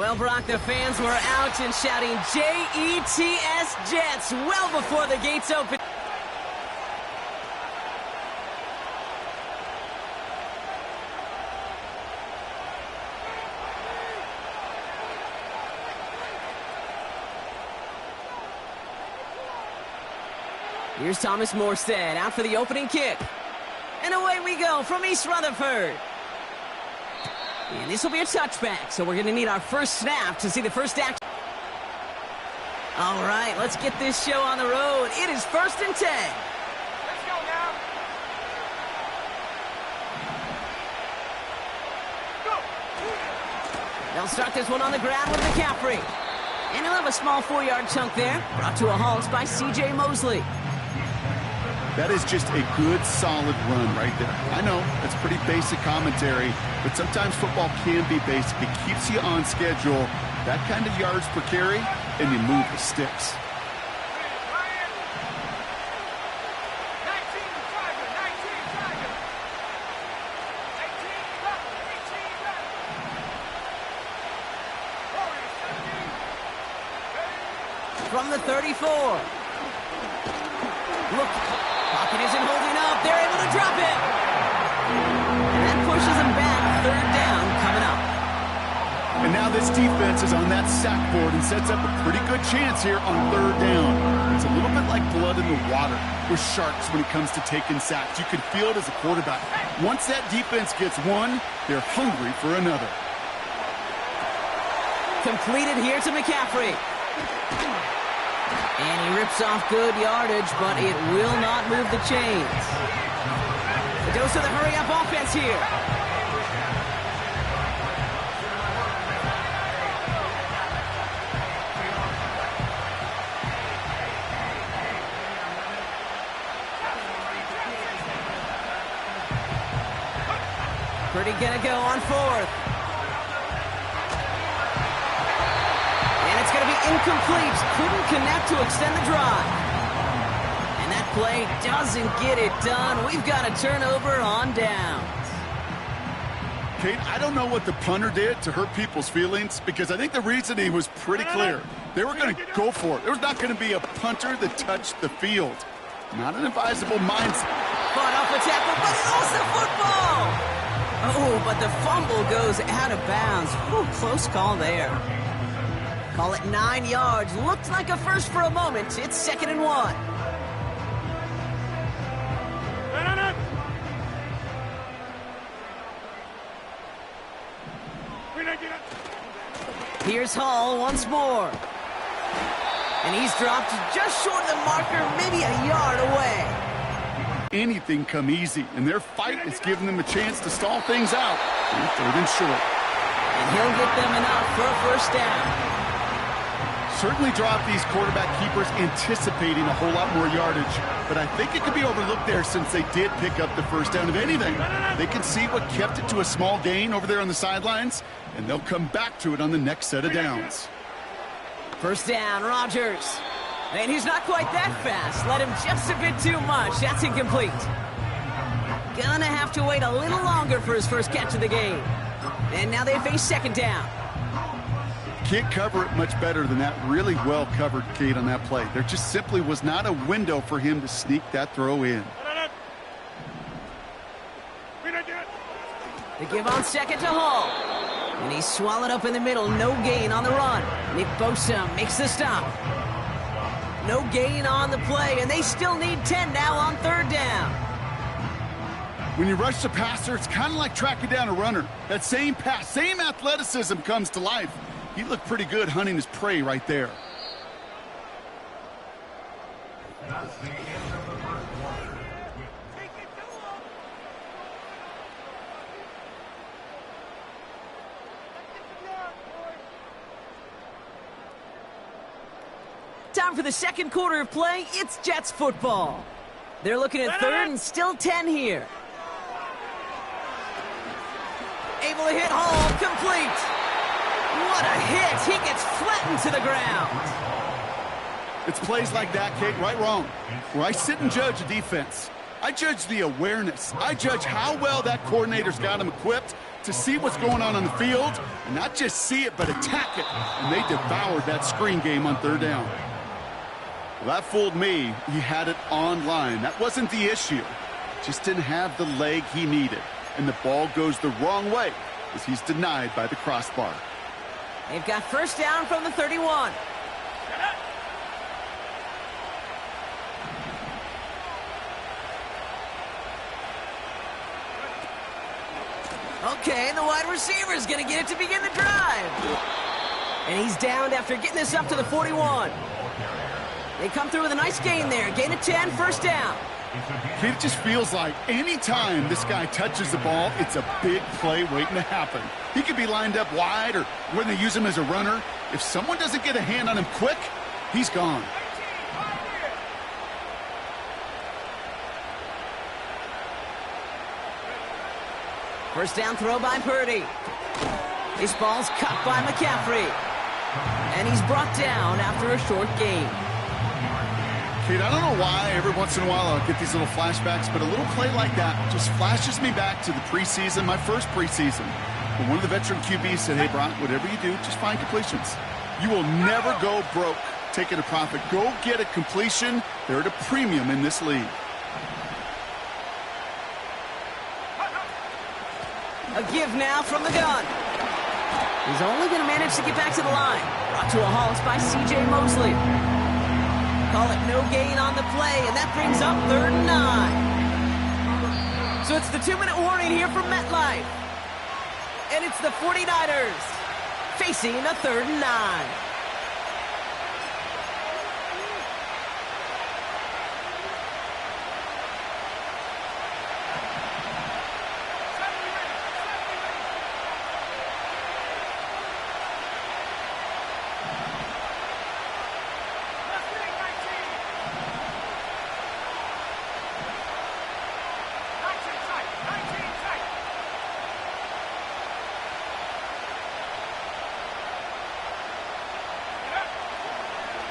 Well, Brock, the fans were out and shouting J-E-T-S Jets well before the gates opened. Here's Thomas Morstead out for the opening kick. And away we go from East Rutherford. And this will be a touchback, so we're going to need our first snap to see the first action. All right, let's get this show on the road. It is 1st and 10. Let's go now. Go. They'll start this one on the ground with McCaffrey. And he'll have a small 4-yard chunk there, brought to a halt by C.J. Mosley. That is just a good, solid run right there. I know, it's pretty basic commentary, but sometimes football can be basic. It keeps you on schedule, that kind of yards per carry, and you move the sticks. From the 34. Look. Pocket isn't holding up. They're able to drop it. And that pushes them back. 3rd down coming up. And now this defense is on that sack board and sets up a pretty good chance here on 3rd down. It's a little bit like blood in the water with sharks when it comes to taking sacks. You can feel it as a quarterback. Once that defense gets one, they're hungry for another. Completed here to McCaffrey. And he rips off good yardage, but it will not move the chains. A dose of the hurry-up offense here. Purdy gonna go on 4th. It's going to be incomplete. Couldn't connect to extend the drive. And that play doesn't get it done. We've got a turnover on downs. Kate, I don't know what the punter did to hurt people's feelings because I think the reasoning was pretty clear. They were going to go for it. There was not going to be a punter that touched the field. Not an advisable mindset. Fought off a tackle, but lost the football. Oh, but the fumble goes out of bounds. Ooh, close call there. Call it 9 yards. Looked like a first for a moment. It's 2nd and 1. Here's Hall once more. And he's dropped just short of the marker, maybe a yard away. Anything come easy, and their fight is giving them a chance to stall things out. 3rd and short. And he'll get them enough for a first down. Certainly dropped these quarterback keepers anticipating a whole lot more yardage, but I think it could be overlooked there since they did pick up the first down. If anything, they can see what kept it to a small gain over there on the sidelines, and they'll come back to it on the next set of downs. First down, Rodgers. And he's not quite that fast. Let him just a bit too much. That's incomplete. Gonna have to wait a little longer for his first catch of the game. And now they face 2nd down. Can't cover it much better than that. Really well covered, Kate, on that play. There just simply was not a window for him to sneak that throw in. They give on 2nd to Hall. And he's swallowed up in the middle. No gain on the run. Nick Bosa makes the stop. No gain on the play, and they still need 10 now on 3rd down. When you rush the passer, it's kind of like tracking down a runner. That same pass, same athleticism comes to life. He looked pretty good hunting his prey right there. Time for the 2nd quarter of play. It's Jets football. They're looking at 3rd and still 10 here. Able to hit Hall, complete. What a hit. He gets flattened to the ground. It's plays like that, Kate, right wrong, where I sit and judge a defense. I judge the awareness. I judge how well that coordinator's got him equipped to see what's going on the field, and not just see it, but attack it. And they devoured that screen game on third down. Well, that fooled me. He had it online. That wasn't the issue. Just didn't have the leg he needed. And the ball goes the wrong way as he's denied by the crossbar. They've got first down from the 31. Okay, the wide receiver is going to get it to begin the drive. And he's downed after getting this up to the 41. They come through with a nice gain there. Gain of 10, first down. It just feels like any time this guy touches the ball, it's a big play waiting to happen. He could be lined up wide or when they use him as a runner. If someone doesn't get a hand on him quick, he's gone. First down throw by Purdy. This ball's cut by McCaffrey. And he's brought down after a short gain. Kate, I don't know why every once in a while I'll get these little flashbacks, but a little play like that just flashes me back to the preseason, my first preseason. When one of the veteran QBs said, hey, Brock, whatever you do, just find completions. You will never go broke taking a profit. Go get a completion. They're at a premium in this league. A give now from the gun. He's only going to manage to get back to the line. Brought to a halt by C.J. Mosley. Call it no gain on the play, and that brings up 3rd and 9. So it's the 2-minute warning here from MetLife. And it's the 49ers facing a 3rd and 9.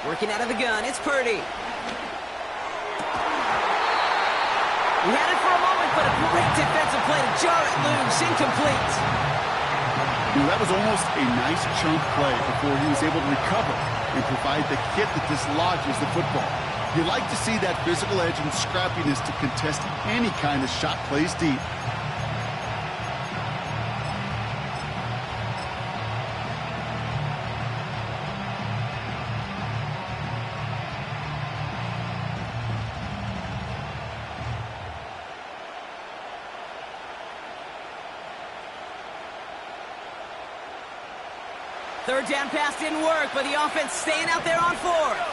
Working out of the gun, it's Purdy. He had it for a moment, but a great defensive play to jar it loose, incomplete. That was almost a nice chunk play before he was able to recover and provide the hit that dislodges the football. You like to see that physical edge and scrappiness to contest any kind of shot plays deep. Third down pass didn't work, but the offense staying out there on 4th.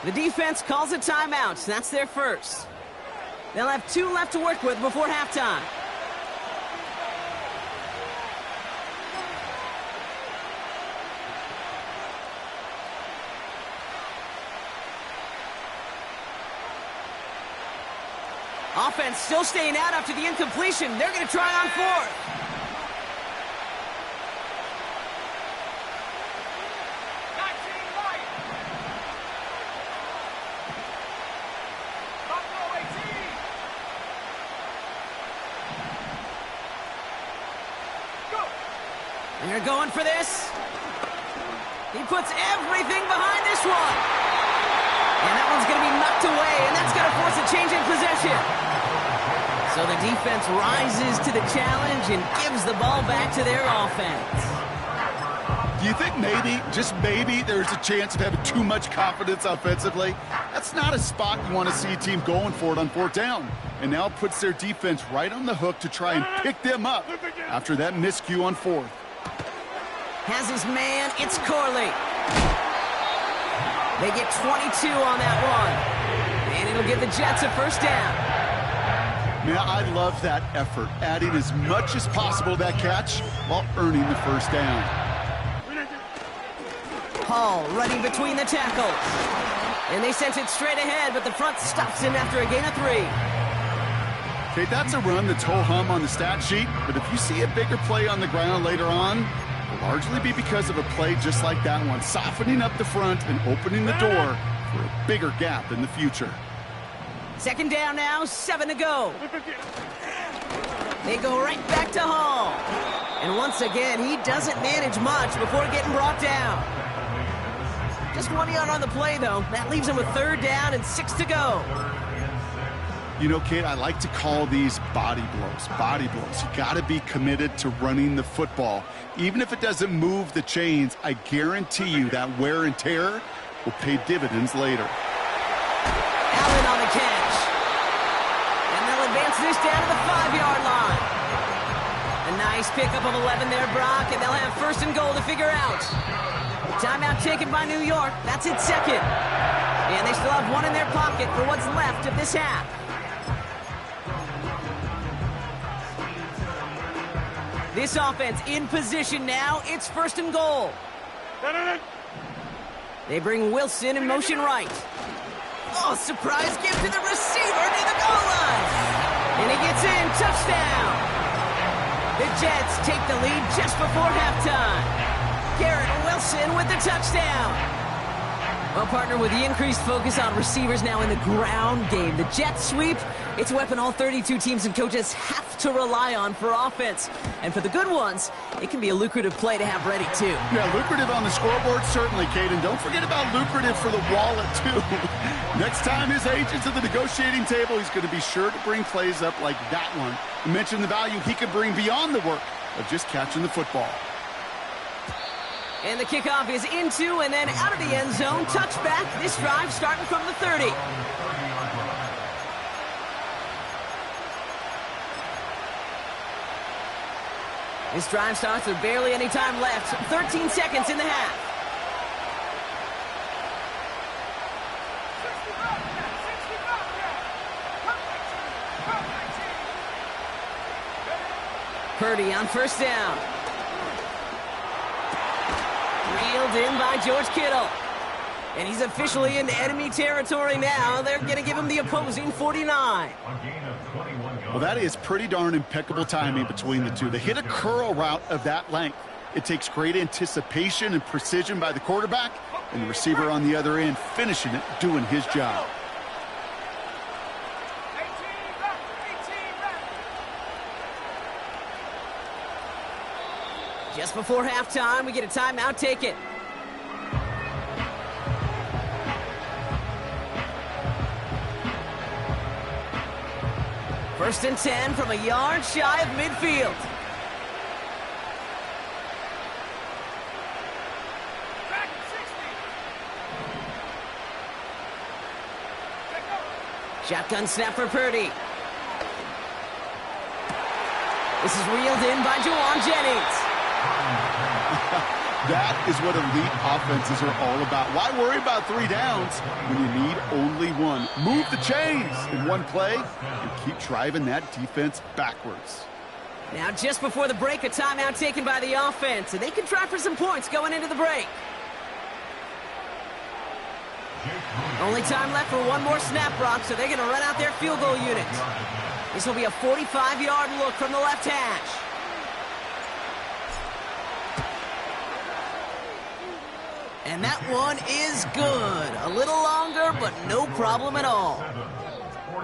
The defense calls a timeout. That's their first. They'll have 2 left to work with before halftime. Offense still staying out after the incompletion. They're going to try on 4th. They're going for this. He puts everything behind this one. And that one's going to be knocked away, and that's going to force a change in possession. So the defense rises to the challenge and gives the ball back to their offense. Do you think maybe, just maybe, there's a chance of having too much confidence offensively? That's not a spot you want to see a team going for it on 4th down. And now it puts their defense right on the hook to try and pick them up after that miscue on 4th. Has his man, it's Corley. They get 22 on that one. And it'll give the Jets a first down. Man, I love that effort, adding as much as possible to that catch while earning the first down. Hall running between the tackles. And they sent it straight ahead, but the front stops him after a gain of 3. Okay, that's a run that's ho-hum on the stat sheet, but if you see a bigger play on the ground later on, it'll largely be because of a play just like that one, softening up the front and opening the door for a bigger gap in the future. Second down now, 7 to go. They go right back to Hall. And once again, he doesn't manage much before getting brought down. Just 1 yard on the play, though. That leaves him with third down and 6 to go. You know, Kate, I like to call these body blows. Body blows. You got to be committed to running the football. Even if it doesn't move the chains, I guarantee you that wear and tear will pay dividends later. Allen on the catch. And they'll advance this down to the 5-yard line. A nice pickup of 11 there, Brock, and they'll have first and goal to figure out. Timeout taken by New York. That's its second. And they still have one in their pocket for what's left of this half. This offense in position now. It's first and goal. They bring Wilson in motion right. Oh, surprise give to the receiver near the goal line. And he gets in. Touchdown. The Jets take the lead just before halftime. Garrett Wilson with the touchdown. Well, partner, with the increased focus on receivers now in the ground game, the jet sweep, it's a weapon all 32 teams and coaches have to rely on for offense. And for the good ones, it can be a lucrative play to have ready, too. Yeah, lucrative on the scoreboard, certainly, Kate. And don't forget about lucrative for the wallet, too. Next time his agent's at the negotiating table, he's going to be sure to bring plays up like that one. You mentioned the value he could bring beyond the work of just catching the football. And the kickoff is into and then out of the end zone. Touchback. This drive starting from the 30. This drive starts with barely any time left. 13 seconds in the half. Purdy on first down. Reeled in by George Kittle. And he's officially into enemy territory now. They're going to give him the opposing 49. Well, that is pretty darn impeccable timing between the two. They hit a curl route of that length. It takes great anticipation and precision by the quarterback, and the receiver on the other end finishing it, doing his job. Just before halftime, we get a timeout taken. First and 10 from a yard shy of midfield. Shotgun snap for Purdy. This is reeled in by Juwan Jennings. That is what elite offenses are all about. Why worry about 3 downs when you need only one? Move the chains in one play and keep driving that defense backwards. Now, just before the break, a timeout taken by the offense, and they can try for some points going into the break. Only time left for one more snap, Brock, so they're going to run out their field goal unit. This will be a 45-yard look from the left hash. And that one is good. A little longer, but no problem at all.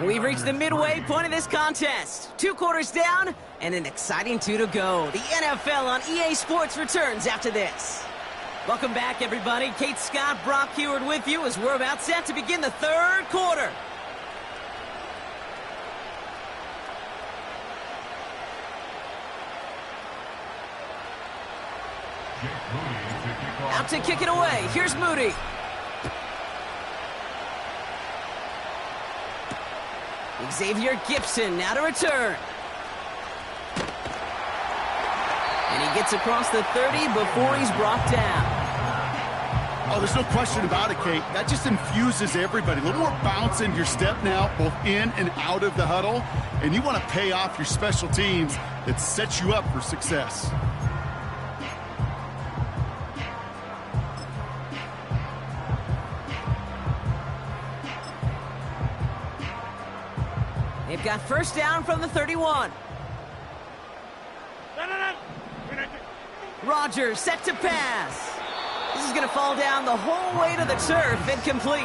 We've reached the midway point of this contest. 2 quarters down, and an exciting 2 to go. The NFL on EA Sports returns after this. Welcome back, everybody. Kate Scott, Brock Heward with you as we're about set to begin the 3rd quarter. Out to kick it away. Here's Moody. Xavier Gibson now to return. And he gets across the 30 before he's brought down. Oh, there's no question about it, Kate. That just infuses everybody. A little more bounce in your step now, both in and out of the huddle. And you want to pay off your special teams that sets you up for success. They've got first down from the 31. Rodgers set to pass. This is going to fall down the whole way to the turf and complete.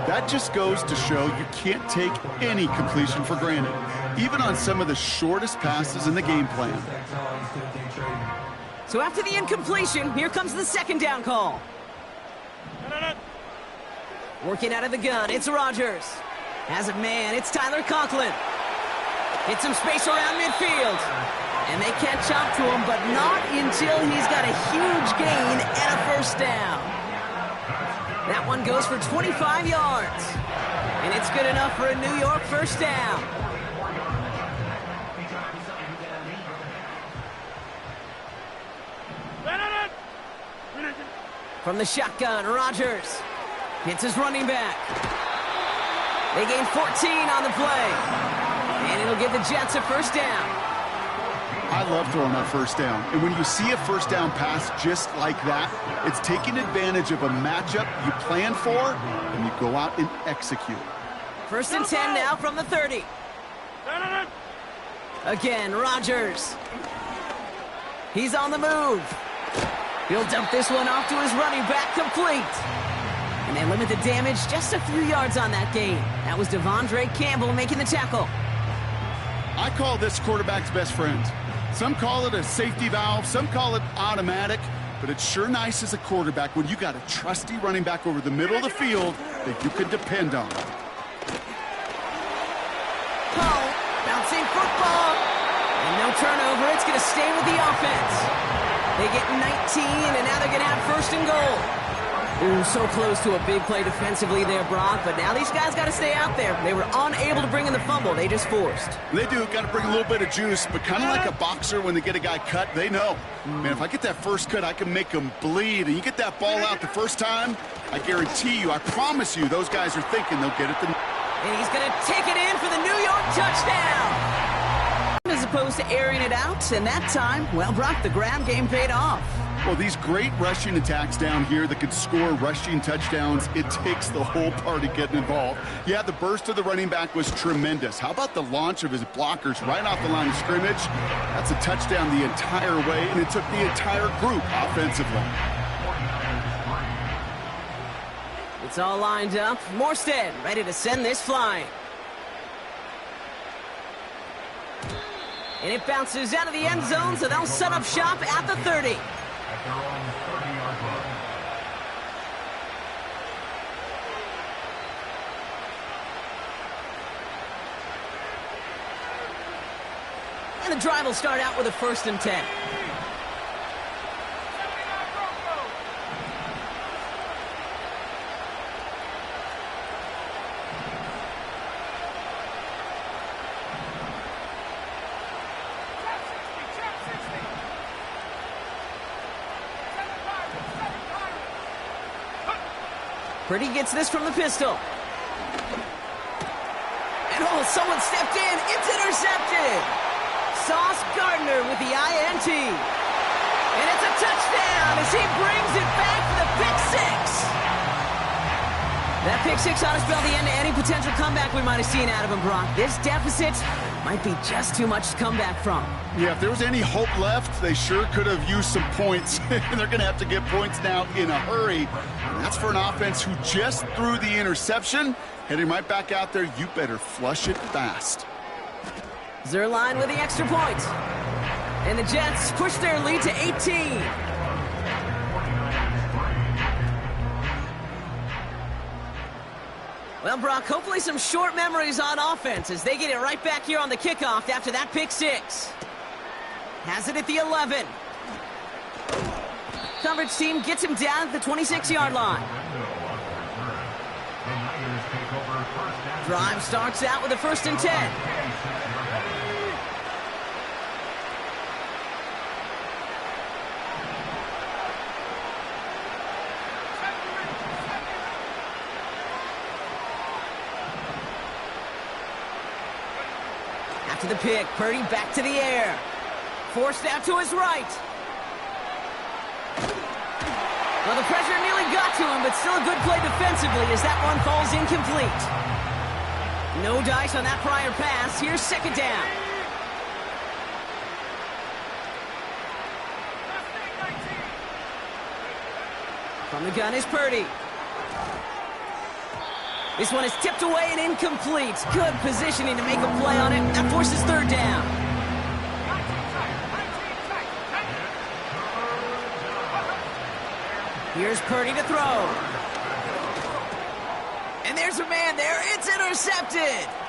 That just goes to show you can't take any completion for granted, even on some of the shortest passes in the game plan. So after the incompletion, here comes the second down call. Working out of the gun, it's Rodgers. Has a man, it's Tyler Conklin. Hits some space around midfield. And they catch up to him, but not until he's got a huge gain and a first down. That one goes for 25 yards. And it's good enough for a New York first down. From the shotgun, Rodgers hits his running back. They gain 14 on the play. And it'll give the Jets a first down. I love throwing that first down. And when you see a first down pass just like that, it's taking advantage of a matchup you plan for, and you go out and execute. First and 10 now from the 30. Again, Rodgers. He's on the move. He'll dump this one off to his running back, complete. And they limit the damage just a few yards on that gain. That was Devondre Campbell making the tackle. I call this quarterback's best friend. Some call it a safety valve, some call it automatic, but it's sure nice as a quarterback when you got a trusty running back over the middle of the field that you can depend on. Call, bouncing football, and no turnover. It's going to stay with the offense. They get 19, and now they're going to have first and goal. Ooh, so close to a big play defensively there, Brock, but now these guys got to stay out there. They were unable to bring in the fumble. They just forced. They do. Got to bring a little bit of juice, but kind of like a boxer when they get a guy cut, they know. Man, if I get that first cut, I can make them bleed. And you get that ball out the first time, I guarantee you, I promise you, those guys are thinking they'll get it. And he's going to take it in for the New York touchdown. As opposed to airing it out, and that time, well, Brock, the ground game paid off. Well, these great rushing attacks down here that could score rushing touchdowns, it takes the whole party getting involved. Yeah, the burst of the running back was tremendous. How about the launch of his blockers right off the line of scrimmage? That's a touchdown the entire way, and it took the entire group offensively. It's all lined up. Morstead ready to send this flying. And it bounces out of the end zone, so they'll set up shop at the 30. And the drive will start out with a first and 10. Purdy gets this from the pistol. And oh, someone stepped in. It's intercepted. Sauce Gardner with the INT. And it's a touchdown as he brings it back for the pick six. That pick six ought to spell the end to any potential comeback we might have seen out of him, Brock. This deficit might be just too much to come back from. Yeah, if there was any hope left, they sure could have used some points. And they're going to have to get points now in a hurry. And that's for an offense who just threw the interception. Heading right back out there, you better flush it fast. Zerline with the extra point. And the Jets push their lead to 18. Well, Brock, hopefully some short memories on offense as they get it right back here on the kickoff after that pick six. Has it at the 11. Coverage team gets him down at the 26-yard line. Drive starts out with a first and 10. After the pick, Purdy back to the air. Forced out to his right. Well, the pressure nearly got to him, but still a good play defensively as that one falls incomplete. No dice on that prior pass. Here's second down. From the gun is Purdy. This one is tipped away and incomplete. Good positioning to make a play on it. That forces third down. Here's Purdy to throw. And there's a man there. It's intercepted.